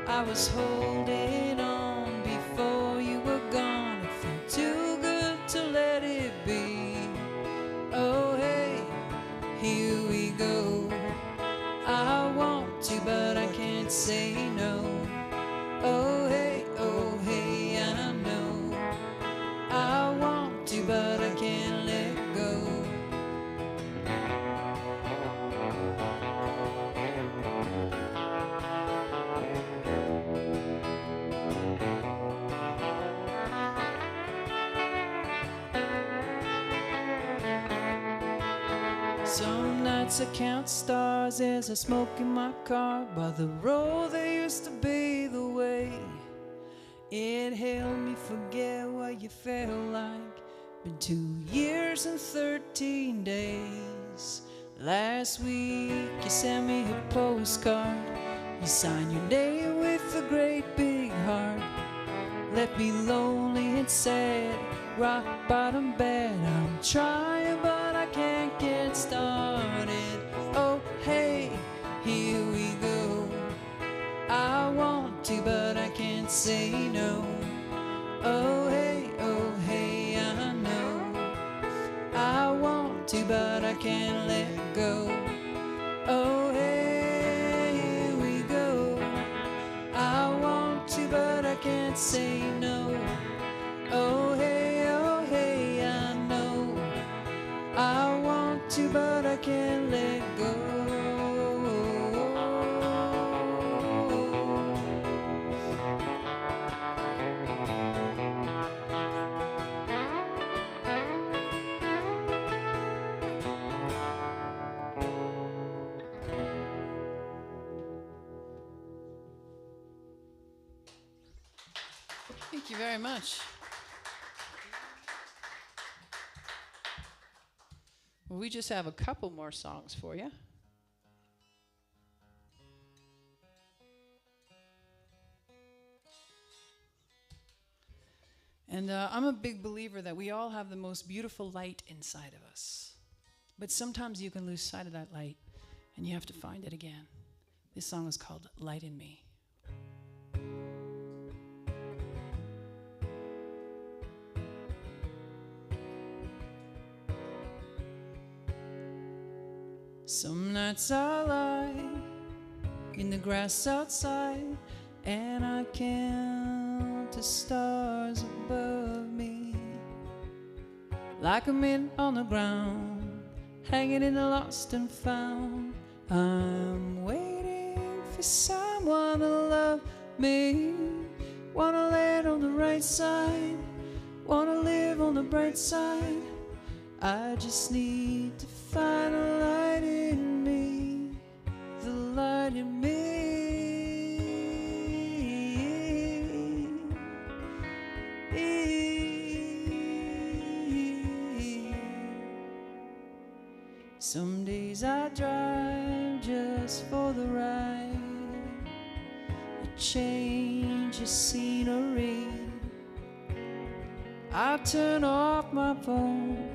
I was holding on before you were gone. It felt too good to let it be. Oh hey, here we go. I want to but I can't say no. Oh hey, I know. I want to but I can't let go. Some nights I count stars as I smoke in my car by the road that used to be the way. It helped me forget what you felt like. Been 2 years and 13 days. Last week you sent me a postcard. You signed your name with a great big heart. Left me lonely and sad, rock bottom bed. I'm trying but I can't get started. say no. Oh hey, I know I want to, but I can't let go. Oh hey, here we go. I want to, but I can't say no. Oh hey, I know I want to, but I can't let go. Thank you very much. Well, we just have a couple more songs for you. And I'm a big believer that we all have the most beautiful light inside of us. But sometimes you can lose sight of that light, and you have to find it again. This song is called Light in Me. Some nights I lie in the grass outside, and I count the stars above me, like a mint on the ground, hanging in the lost and found. I'm waiting for someone to love me. Wanna land on the right side, wanna live on the bright side. I just need to find a light in me, the light in me. Some days I drive just for the ride, a change of scenery. I turn off my phone,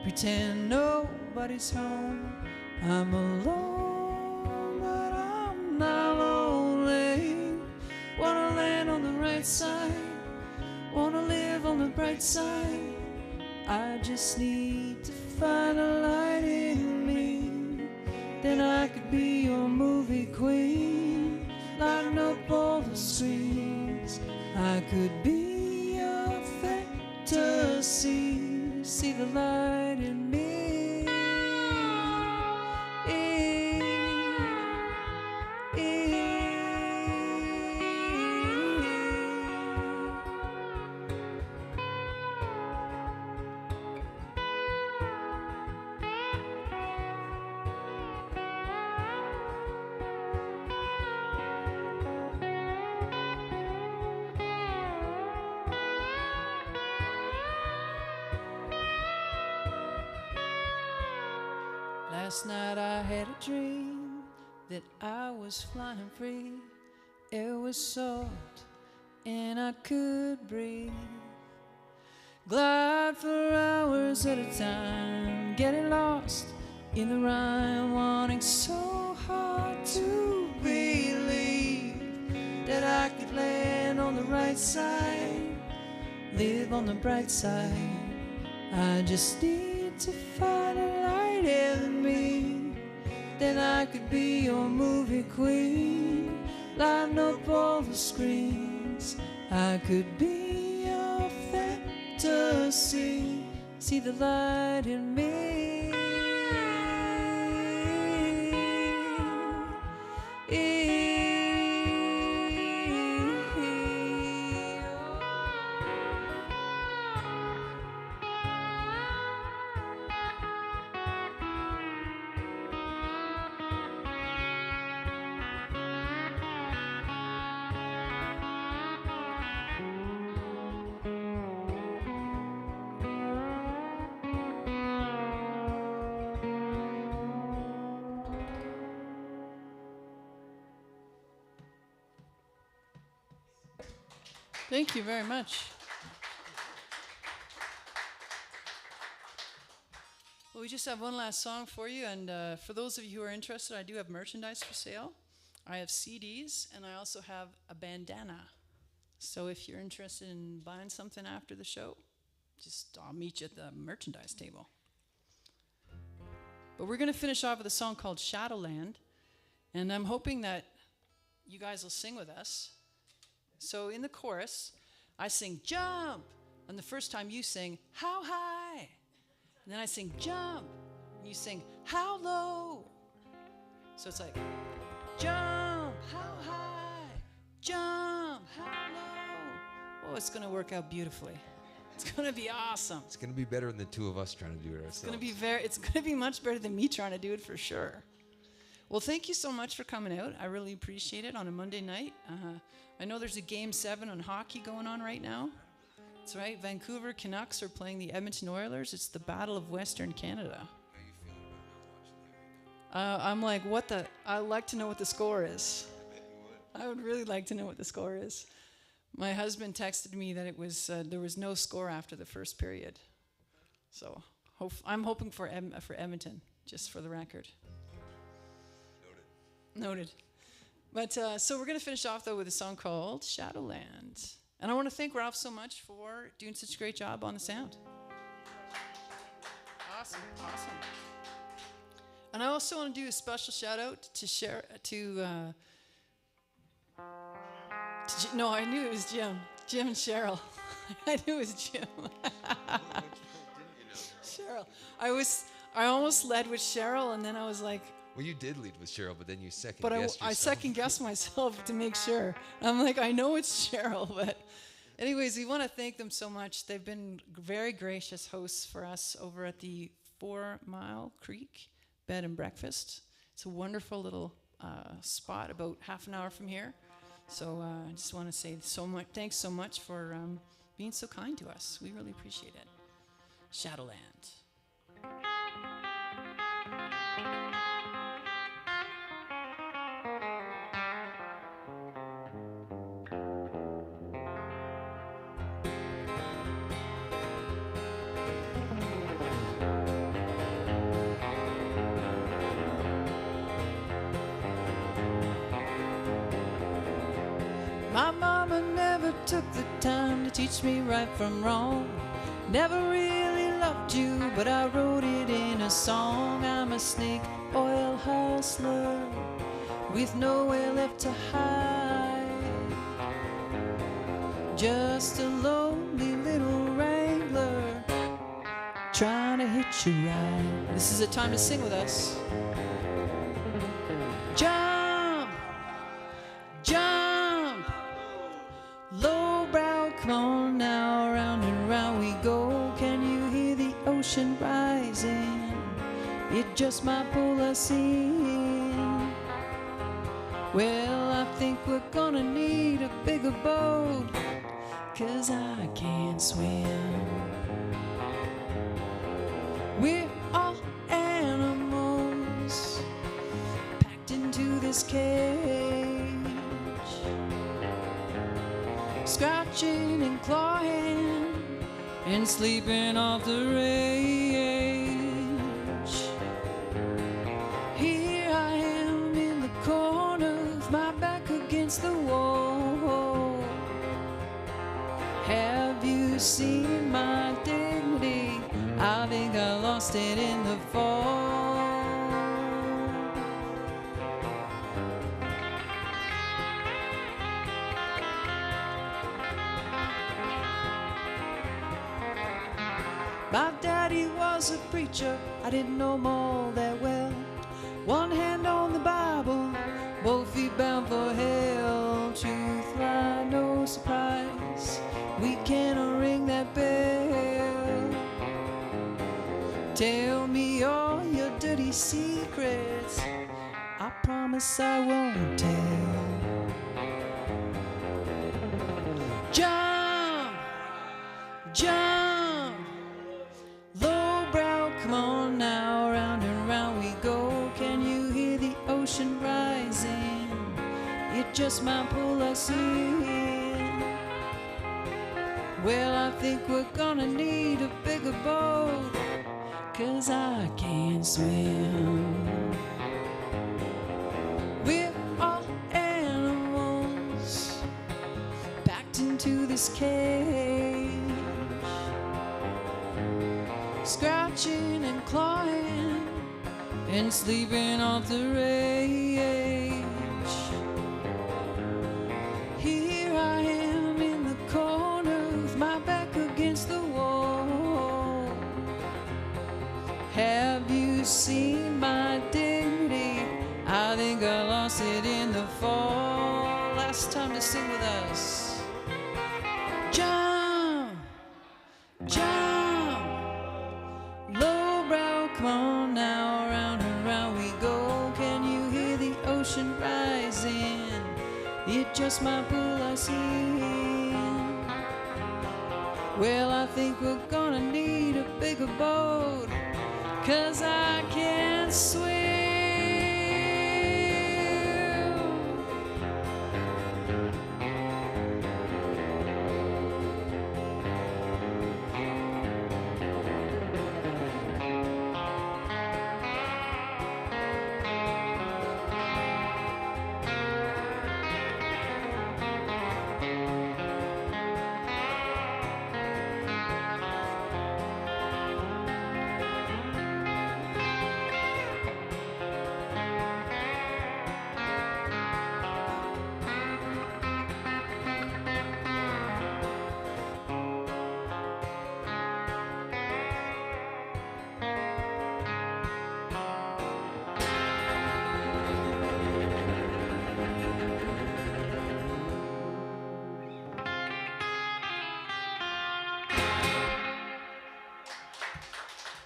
pretend nobody's home. I'm alone, but I'm not lonely. Wanna land on the right side, wanna live on the bright side. I just need to find a light in me, then I could be your movie queen, lighting up all the screens. I could be your fantasy, see the light in me. Last night I had a dream that I was flying free. It was soft and I could breathe, glide for hours at a time, getting lost in the rhyme, wanting so hard to believe that I could land on the right side, live on the bright side. I just need to find a light in me, then I could be your movie queen, lighting up all the screens. I could be your fantasy, see the light in me. Thank you very much. Well, we just have one last song for you, and for those of you who are interested, I do have merchandise for sale. I have CDs, and I also have a bandana. So if you're interested in buying something after the show, I'll meet you at the merchandise table. But we're going to finish off with a song called Shadowland, and I'm hoping that you guys will sing with us. So in the chorus, I sing jump, and the first time you sing how high, and then I sing jump, and you sing how low. So it's like jump, how high, jump, how low. Oh, it's going to work out beautifully. It's going to be awesome. It's going to be better than the two of us trying to do it ourselves. It's going to be much better than me trying to do it for sure. Well, thank you so much for coming out. I really appreciate it on a Monday night. I know there's a Game 7 on hockey going on right now. That's right. Vancouver Canucks are playing the Edmonton Oilers. It's the Battle of Western Canada. How are you feeling about not watching the I'm like, I'd like to know what the score is. I bet you would. I would really like to know what the score is. My husband texted me that it was there was no score after the first period. So I'm hoping for Edmonton, just for the record. Noted. But so we're going to finish off, though, with a song called Shadowland. And I want to thank Ralph so much for doing such a great job on the sound. Awesome. And I also want to do a special shout-out to no, I knew it was Jim. Jim and Cheryl. I knew it was Jim. Cheryl. I almost led with Cheryl, and then I was like... Well, you did lead with Cheryl, but then you second-guessed But yourself. I second-guessed myself to make sure. I'm like, I know it's Cheryl, but... Anyways, we want to thank them so much. They've been very gracious hosts for us over at the 4 Mile Creek Bed and Breakfast. It's a wonderful little spot about half an hour from here. So I just want to say thanks so much for being so kind to us. We really appreciate it. Shadowland. My mama never took the time to teach me right from wrong. Never really loved you, but I wrote it in a song. I'm a snake oil hustler with nowhere left to hide. Just a lonely little wrangler trying to hitch a ride. This is a time to sing with us. Jump, jump, lowbrow, come on now, round and round we go. Can you hear the ocean rising? It just might pull us in. Well, I think we're gonna need a bigger boat, 'cause I can't swim. We're all animals packed into this cage, scratching and clawing and sleeping off the rage. Here I am in the corner with my back against the wall. Have you seen my dignity? I think I lost it in the fall. My daddy was a preacher, I didn't know him all that well. One hand on the Bible, both feet bound for hell. Truth lie, no surprise, we can't ring that bell. Tell me all your dirty secrets, I promise I won't tell. Jump, jump, lowbrow, come on now, round and round we go. Can you hear the ocean rising? It just might pull us in. Well, I think we're gonna need a bigger boat, 'cause I can't swim. We're all animals packed into his cage, scratching and clawing and sleeping off the rage. Here I am in the corner with my back against the wall. Have you seen my dignity? I think I lost it in the fall. Last time to sing with us. Jump, jump, lowbrow, come on now, round and round we go. Can you hear the ocean rising? It just might pull us in. Well, I think we're gonna need a bigger boat, 'cause I can't swim.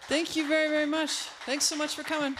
Thank you very, very much. Thanks so much for coming.